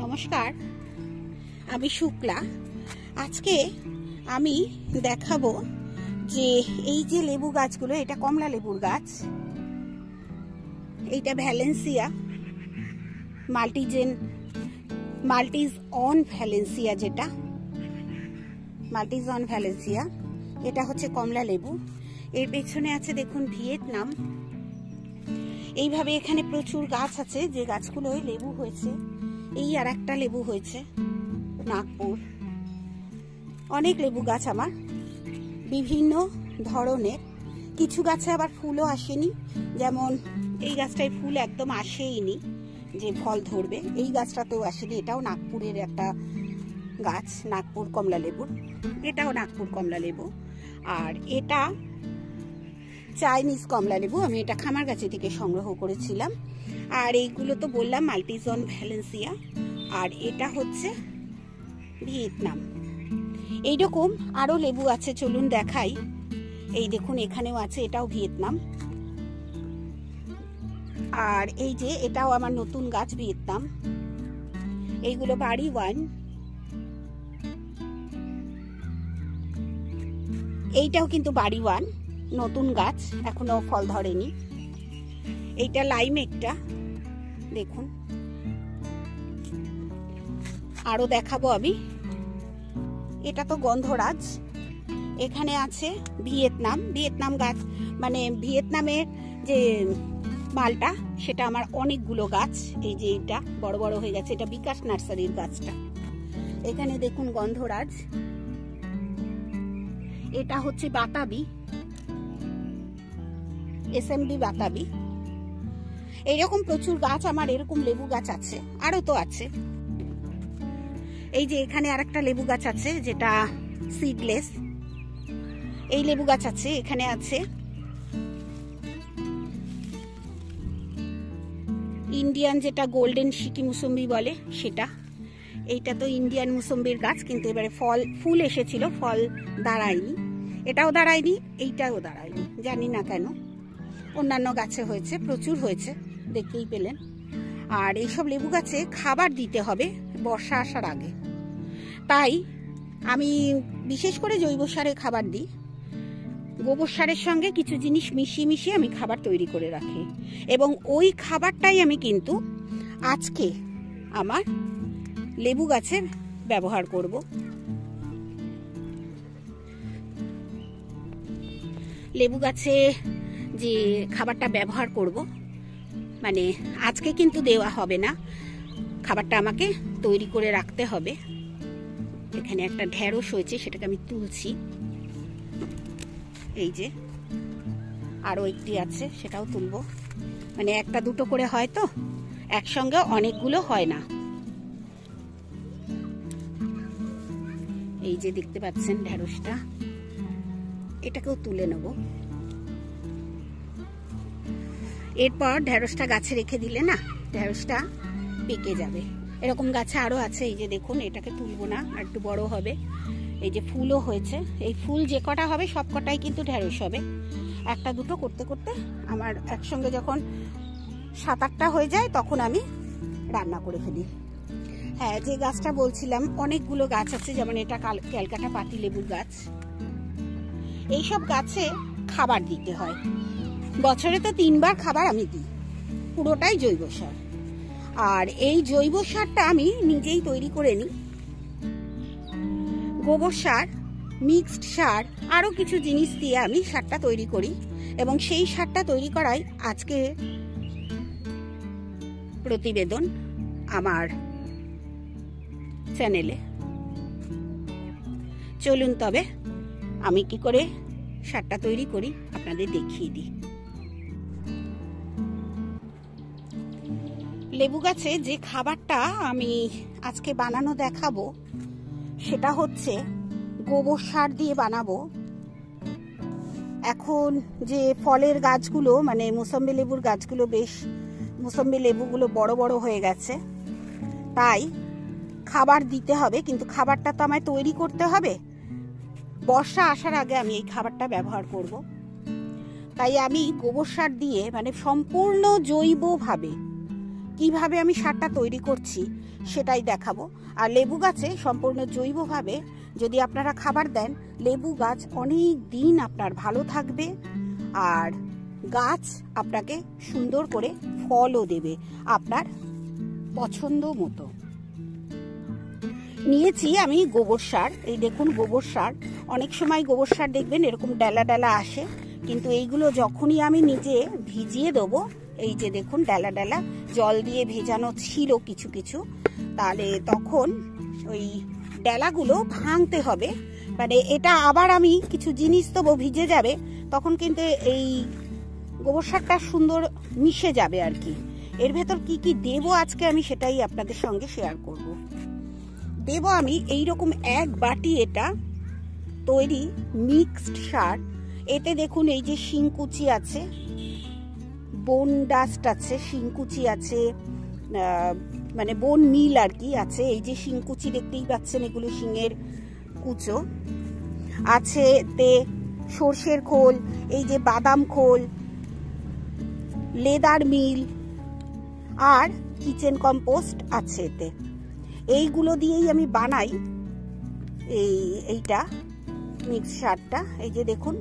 নমস্কার, আমি শুক্লা। আজকে আমি দেখাবো যে এই যে লেবু গাছগুলো, এটা কমলা লেবুর গাছ, এইটা ভ্যালেন্সিয়া মাল্টিজ অন ভ্যালেন্সিয়া, যেটা মাল্টিজ অন ভ্যালেন্সিয়া, এটা হচ্ছে কমলা লেবু। এর পেছনে আছে দেখুন ভিয়েতনাম। এইভাবে এখানে প্রচুর গাছ আছে, যে গাছগুলো লেবু হয়েছে। এই আর একটা লেবু হয়েছে নাগপুর। অনেক লেবু গাছ আমার, বিভিন্ন ধরনের। কিছু গাছে আবার ফুলও আসেনি, যেমন এই গাছটায় ফুল একদম আসেইনি যে ফল ধরবে। এই গাছটাতেও আসেনি। এটাও নাগপুরের একটা গাছ, নাগপুর কমলা লেবুর। এটাও নাগপুর কমলা লেবু। আর এটা চাইনিজ কমলা লেবু, আমি এটা খামারগাছি থেকে সংগ্রহ করেছিলাম। আর এইগুলো তো বললাম মাল্টিজ অন ভ্যালেন্সিয়া। আর এটা হচ্ছে ভিয়েতনাম। এইরকম আরো লেবু আছে, চলুন দেখাই। এই দেখুন এখানেও আছে, এটাও ভিয়েতনাম। আর এই যে এটাও আমার নতুন গাছ, ভিয়েতনাম। এইগুলো বাড়ি ওয়ান। এইটাও কিন্তু বাড়ি ওয়ান, নতুন গাছ, এখনো ফল ধরেনি। এইটা লাইম একটা, দেখুন। আরো দেখাবো আমি। এটা তো গন্ধরাজ। এখানে আছে ভিয়েতনাম গাছ, মানে ভিয়েতনামের যে মালটা, সেটা আমার অনেকগুলো গাছ। এই যে এটা বড় বড় হয়ে গেছে, এটা বিকাশ নার্সারির গাছটা। এখানে দেখুন গন্ধরাজ। এটা হচ্ছে বাতাবি, এসএমডি বাতাবি। এইরকম প্রচুর গাছ আমার, এরকম লেবু গাছ আছে, আরো তো আছে। এই যে এখানে আরেকটা লেবু গাছ আছে, যেটা সিডলেস। এই লেবু গাছ আছে, এখানে আছে ইন্ডিয়ান, যেটা গোল্ডেন শিকি মুসম্বি বলে সেটা। এইটা তো ইন্ডিয়ান মুসম্বির গাছ, কিন্তু এবারে ফুল এসেছিল, ফল দাঁড়ায়নি। এটাও দাঁড়ায়নি, এইটাও দাঁড়ায়নি, জানি না কেন। অন্যান্য গাছে হয়েছে, প্রচুর হয়েছে, দেখতেই পেলেন। আর এইসব লেবু গাছে খাবার দিতে হবে বর্ষা আসার আগে। তাই আমি বিশেষ করে জৈব সারে খাবার দিই। গোবর সারের সঙ্গে কিছু জিনিস মিশিয়ে আমি খাবার তৈরি করে রাখি, এবং ওই খাবারটাই আমি কিন্তু আজকে আমার লেবু গাছে ব্যবহার করব। লেবু গাছে যে খাবারটা ব্যবহার করব, মানে আজকে কিন্তু দেওয়া হবে না, খাবারটা আমাকে তৈরি করে রাখতে হবে। এখানে একটা ঢেঁড়স হয়েছে, সেটাকে আমি তুলছি। এই যে আরো একটি আছে, সেটাও তুলবো। মানে একটা দুটো করে হয় তো, একসঙ্গে অনেকগুলো হয় না। এই যে দেখতে পাচ্ছেন ঢেঁড়সটা, এটাকেও তুলে নেব। এরপর ঢেঁড়সটা গাছে রেখে দিলে না, ঢেঁড়সটা পেকে যাবে। এরকম গাছে আরো আছে, এই যে দেখুন। এটাকে তুলবো না, আর একটু বড় হবে। এই যে ফুলও হয়েছে, এই ফুল যে কটা হবে সব কটাই কিন্তু ঢেঁড়স হবে। একটা দুটো করতে করতে আমার একসঙ্গে যখন 7-8টা হয়ে যায়, তখন আমি রান্না করে ফেলি। হ্যাঁ, যে গাছটা বলছিলাম, অনেকগুলো গাছ আছে, যেমন এটা ক্যালকাটা পাতি লেবুর গাছ। এইসব গাছে খাবার দিতে হয়, বছরে তো 3বার খাবার আমি দিই, পুরোটাই জৈব সার। আর এই জৈব সারটা আমি নিজেই তৈরি করে নিই। গোবর সার, মিক্সড সার, আরো কিছু জিনিস দিয়ে আমি সারটা তৈরি করি, এবং সেই সারটা তৈরি করাই আজকে প্রতিবেদন আমার চ্যানেলে। চলুন তবে আমি কি করে সারটা তৈরি করি আপনাদের দেখিয়ে দিই। লেবু গাছে যে খাবারটা আমি আজকে বানানো দেখাবো, সেটা হচ্ছে গোবর সার দিয়ে বানাবো। এখন যে ফলের গাছগুলো, মানে মুসম্বি লেবুর গাছগুলো, বেশ মুসম্বি লেবুগুলো বড় বড় হয়ে গেছে, তাই খাবার দিতে হবে। কিন্তু খাবারটা তো আমায় তৈরি করতে হবে। বর্ষা আসার আগে আমি এই খাবারটা ব্যবহার করব। তাই আমি গোবর সার দিয়ে, মানে সম্পূর্ণ জৈবভাবে কিভাবে আমি সারটা তৈরি করছি সেটাই দেখাবো। আর লেবু গাছে সম্পূর্ণ জৈবভাবে যদি আপনারা খাবার দেন, লেবু গাছ অনেক দিন আপনার ভালো থাকবে আর গাছ আপনাকে সুন্দর করে ফলও দেবে আপনার পছন্দ মতো। নিয়েছি আমি গোবর সার। এই দেখুন গোবর সার। অনেক সময় গোবর সার দেখবেন এরকম ডালা ডালা আসে, কিন্তু এইগুলো যখনই আমি নিজে ভিজিয়ে দেবো, এই যে দেখুন ডালা ডালা জল দিয়ে ভেজানো ছিল কিছু কিছু, তাহলে তখন ওই ডালাগুলো ভাঙতে হবে। মানে এটা আবার আমি কিছু জিনিস দেবো, ভিজে যাবে, তখন কিন্তু এই গোবর সারটা সুন্দর মিশে যাবে আর কি। এর ভেতর কি কি দেবো আজকে আমি সেটাই আপনাদের সঙ্গে শেয়ার করব। দেব আমি এইরকম 1 বাটি এটা তৈরি মিক্সড সার। এতে দেখুন এই যে শিংকুচি আছে, বোন ডাস্ট আছে, শিংকুচি আছে, মানে বোন মিল আর কি আছে। এই যে শিংকুচি দেখতেই পাচ্ছেন, এগুলো শিঙের কুচো আছে। এতে সর্ষের খোল, এই যে বাদাম খোল, লেদার মিল আর কিচেন কম্পোস্ট আছে এতে। এইগুলো দিয়েই আমি বানাই এইটা মিক্স সারটা। এই যে দেখুন,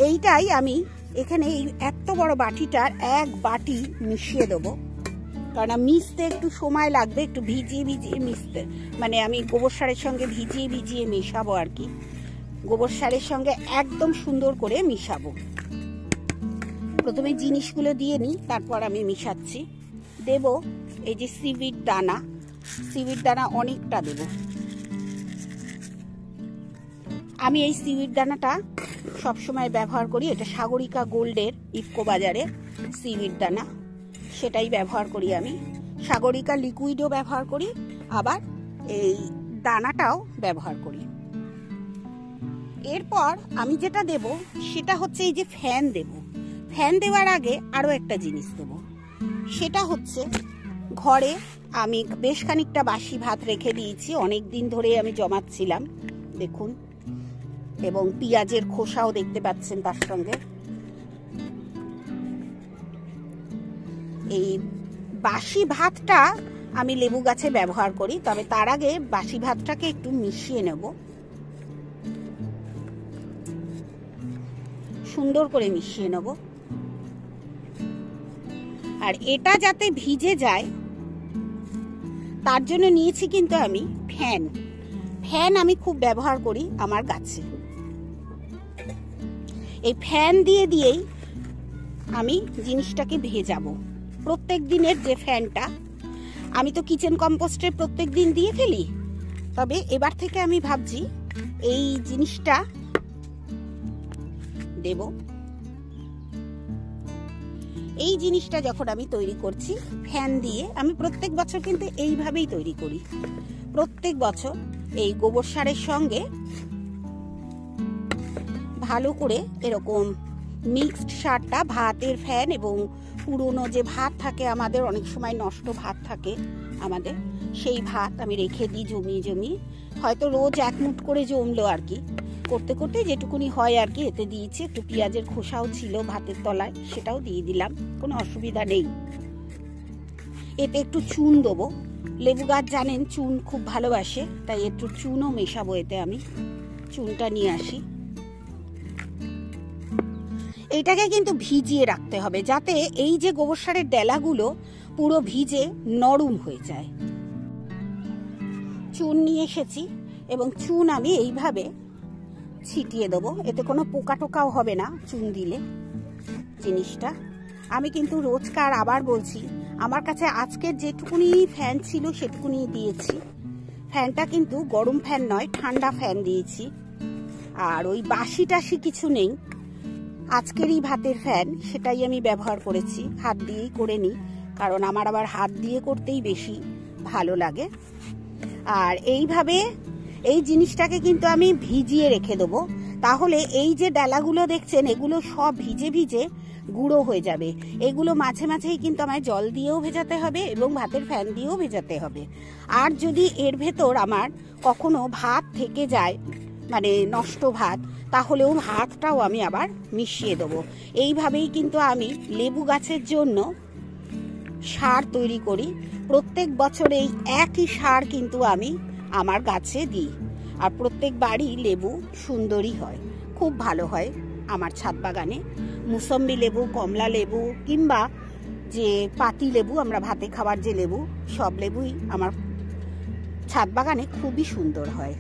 এইটাই আমি এখানে এই এত বড় বাটিটার 1 বাটি মিশিয়ে দেবো, কারণ মিশতে একটু সময় লাগবে, একটু ভিজিয়ে ভিজিয়ে মিশতে, মানে আমি গোবর সারের সঙ্গে ভিজিয়ে ভিজিয়ে মেশাবো আর কি। গোবর সারের সঙ্গে একদম সুন্দর করে মিশাবো। প্রথমে জিনিসগুলো দিয়ে নিই, তারপর আমি মিশাচ্ছি। দেব এই যে সিভিড দানা, সিভিড দানা অনেকটা দেব আমি। এই সিভিড দানাটা সবসময় ব্যবহার করি, এটা সাগরিকা গোল্ডের ইফকো বাজারে সিভিড দানা, সেটাই ব্যবহার করি আমি। সাগরিকা লিকুইডও ব্যবহার করি, আবার এই দানাটাও ব্যবহার করি। এরপর আমি যেটা দেব সেটা হচ্ছে এই যে ফ্যান দেব। ফ্যান দেওয়ার আগে আরও একটা জিনিস দেব, সেটা হচ্ছে ঘরে আমি বেশ খানিকটা বাসি ভাত রেখে দিয়েছি, অনেক দিন ধরে আমি জমাচ্ছিলাম দেখুন, এবং পেঁয়াজের খোসাও দেখতে পাচ্ছেন তার সঙ্গে। এই বাসি ভাতটা আমি লেবু গাছে ব্যবহার করি, তবে তার আগে বাসি ভাতটাকে একটু মিশিয়ে নেব, সুন্দর করে মিশিয়ে নেব। আর এটা যাতে ভিজে যায় তার জন্য নিয়েছি কিন্তু আমি ফ্যান। ফ্যান আমি খুব ব্যবহার করি আমার গাছে। এই ফ্যান দিয়ে দিয়েই আমি জিনিসটাকে ভেজাবো। প্রত্যেক দিনের যে ফ্যানটা, আমি তো কিচেন কম্পোস্টে প্রত্যেক দিন দিয়ে ফেলি, তবে এবার থেকে আমি ভাবছি এই জিনিসটা দেব। এই জিনিসটা যখন আমি তৈরি করছি ফ্যান দিয়ে, আমি প্রত্যেক বছর কিন্তু এইভাবেই তৈরি করি। প্রত্যেক বছর এই গোবর সারের সঙ্গে ভালো করে এরকম মিক্সড সারটা, ভাতের ফ্যান এবং পুরনো যে ভাত থাকে আমাদের, অনেক সময় নষ্ট ভাত থাকে আমাদের, সেই ভাত আমি রেখে দিই জমিয়ে জমিয়ে। হয়তো রোজ 1 মুঠ করে জমলো আর কি, করতে করতে যেটুকুনি হয় আর কি। এতে দিয়েছি একটু পেঁয়াজের খোসাও ছিল ভাতের তলায়, সেটাও দিয়ে দিলাম, কোনো অসুবিধা নেই। এতে একটু চুন দেবো, লেবু গাছ জানেন চুন খুব ভালোবাসে, তাই একটু চুনও মেশাবো এতে। আমি চুনটা নিয়ে আসি। এইটাকে কিন্তু ভিজিয়ে রাখতে হবে, যাতে এই যে গোবর সারের ডেলাগুলো পুরো ভিজে নরম হয়ে যায়। চুন নিয়ে এসেছি এবং চুন আমি এইভাবে ছিটিয়ে দেবো, এতে কোনো পোকা টোকাও হবে না চুন দিলে জিনিসটা। আমি কিন্তু রোজকার, আবার বলছি, আমার কাছে আজকের যেটুকুনি ফ্যান ছিল সেটুকুনি দিয়েছি। ফ্যানটা কিন্তু গরম ফ্যান নয়, ঠান্ডা ফ্যান দিয়েছি। আর ওই বাসি টাসি কিছু নেই, আজকেরই ভাতের ফ্যান, সেটাই আমি ব্যবহার করেছি। হাত দিয়েই করে নিই, কারণ আমার আবার হাত দিয়ে করতেই বেশি ভালো লাগে। আর এইভাবে এই জিনিসটাকে কিন্তু আমি ভিজিয়ে রেখে দেবো, তাহলে এই যে ডালাগুলো দেখছেন এগুলো সব ভিজে ভিজে গুঁড়ো হয়ে যাবে। এগুলো মাঝে মাঝেই কিন্তু আমায় জল দিয়েও ভেজাতে হবে এবং ভাতের ফ্যান দিয়েও ভেজাতে হবে। আর যদি এর ভেতর আমার কখনো ভাত থেকে যায়, মানে নষ্ট ভাত, তাহলেও ভাতটাও আমি আবার মিশিয়ে দেবো। এইভাবেই কিন্তু আমি লেবু গাছের জন্য সার তৈরি করি। প্রত্যেক বছর এই একই সার কিন্তু আমি আমার গাছে দিই। আর প্রত্যেকবারই লেবু সুন্দরই হয়, খুব ভালো হয় আমার ছাদ বাগানে। মুসম্বি লেবু, কমলা লেবু কিংবা যে পাতি লেবু, আমরা ভাতে খাবার যে লেবু, সব লেবুই আমার ছাদ বাগানে খুবই সুন্দর হয়।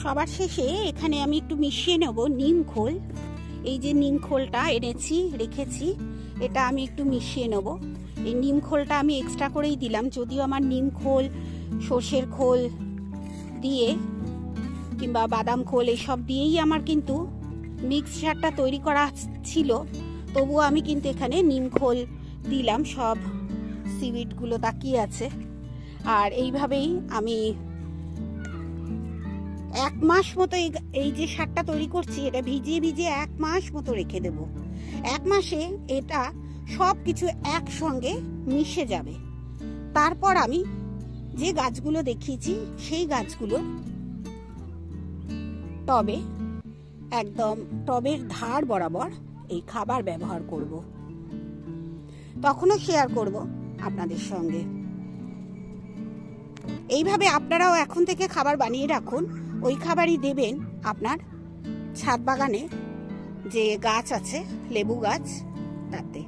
সবার শেষে এখানে আমি একটু মিশিয়ে নেব নিম খোল। এই যে নিম খোলটা এনেছি, রেখেছি, এটা আমি একটু মিশিয়ে নেব। এই নিম খোলটা আমি এক্সট্রা করেই দিলাম, যদিও আমার নিম খোল, সর্ষের খোল দিয়ে কিংবা বাদাম খোল এসব দিয়েই আমার কিন্তু মিক্সচারটা তৈরি করা ছিল, তবুও আমি কিন্তু এখানে নিম খোল দিলাম। সব সিউইডগুলো তাকিয়ে আছে। আর এইভাবেই আমি 1 মাস মতো এই যে সারটা তৈরি করছি, এটা ভিজিয়ে ভিজিয়ে 1 মাস মতো রেখে দেব। 1 মাসে এটা সব কিছু একসঙ্গে মিশে যাবে। তারপর আমি যে গাছগুলো দেখিয়েছি সেই গাছগুলো টবে, একদম টবের ধার বরাবর এই খাবার ব্যবহার করব। তখনও শেয়ার করব আপনাদের সঙ্গে। এইভাবে আপনারাও এখন থেকে খাবার বানিয়ে রাখুন, ওই খাবারই দেবেন আপনার ছাদ বাগানে যে গাছ আছে, লেবু গাছ, তাতে।